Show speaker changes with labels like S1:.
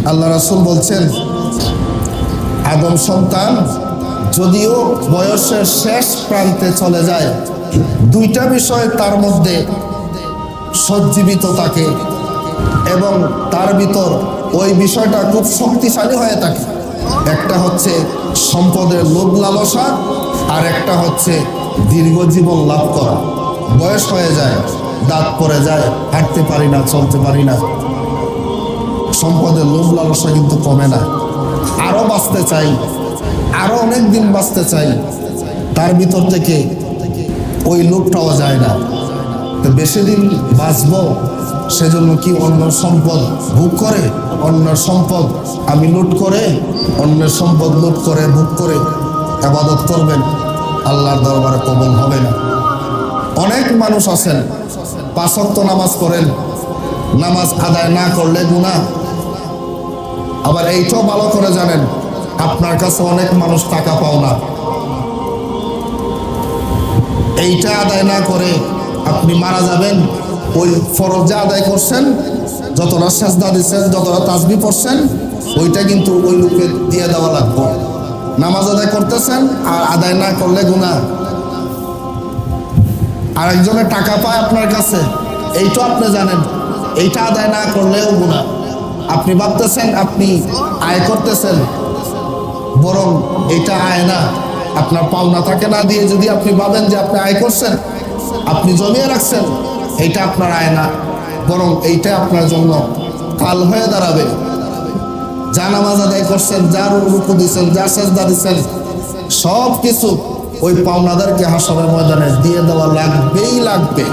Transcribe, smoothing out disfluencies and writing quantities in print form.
S1: আল্লাহ রাসূল বলছেন, আদম সন্তান যদিও বয়সের শেষ প্রান্তে চলে যায়, দুইটা বিষয় তার মধ্যে সজ্জীবিত থাকে এবং তার ভিতর ওই বিষয়টা খুব শক্তিশালী হয়ে থাকে। একটা হচ্ছে সম্পদের লোভ লালসা, আর একটা হচ্ছে দীর্ঘ জীবন লাভ করা। বয়স হয়ে যায়, দাঁত পড়ে যায়, হাঁটতে পারি না, চলতে পারি না, সম্পদের লোভ লালসা কিন্তু কমে না। আরো বাঁচতে চাই, আরো অনেক দিন বাঁচতে চাই, তার ভিতর থেকে ওই লোভটাও যায় না। তো বেশি দিন বাঁচবো সেজন্য কি অন্যের সম্পদ ভোগ করে, অন্যের সম্পদ আমি লুট করে, অন্যের সম্পদ লুট করে ভোগ করে ইবাদত করবেন, আল্লাহর দরবারে কবুল হবে না। অনেক মানুষ আছেন 5 ওয়াক্ত নামাজ পড়েন, নামাজ আদায় না করলে গুনাহ। আবার এইটাও ভালো করে জানেন, আপনার কাছে অনেক মানুষ টাকা পাও না, এইটা আদায় না করে আপনি মারা যাবেন। ওই ফরজ যে আদায় করছেন, যতটা সেজদা দিচ্ছেন, যতটা তাসবিহ পড়ছেন, ওইটা কিন্তু ওই লোকে দিয়ে দেওয়া লাগবে। নামাজ আদায় করতেছেন আর আদায় না করলে গুনাহ। আরেকজনের টাকা পায় আপনার কাছে, এইটা আপনি জানেন, এইটা আদায় না করলেও গুনাহ। আপনি ভাবতেছেন আপনি আয় করতেছেন, বরং এটা আয় না। আপনার পাওনা থাকে না দিয়ে যদি আপনি ভাবেন যে আপনি আয় করছেন, আপনি জমিয়ে রাখছেন, এইটা আপনার আয় না, বরং এইটা আপনার জন্য কাল হয়ে দাঁড়াবে। যা নামাজ আদায় করছেন, যা রুকু দিচ্ছেন, যা সেজদা দিচ্ছেন, সব কিছু ওই পাওনাদারকে হাসরের ময়দানে দিয়ে দেওয়া লাগবেই লাগবে।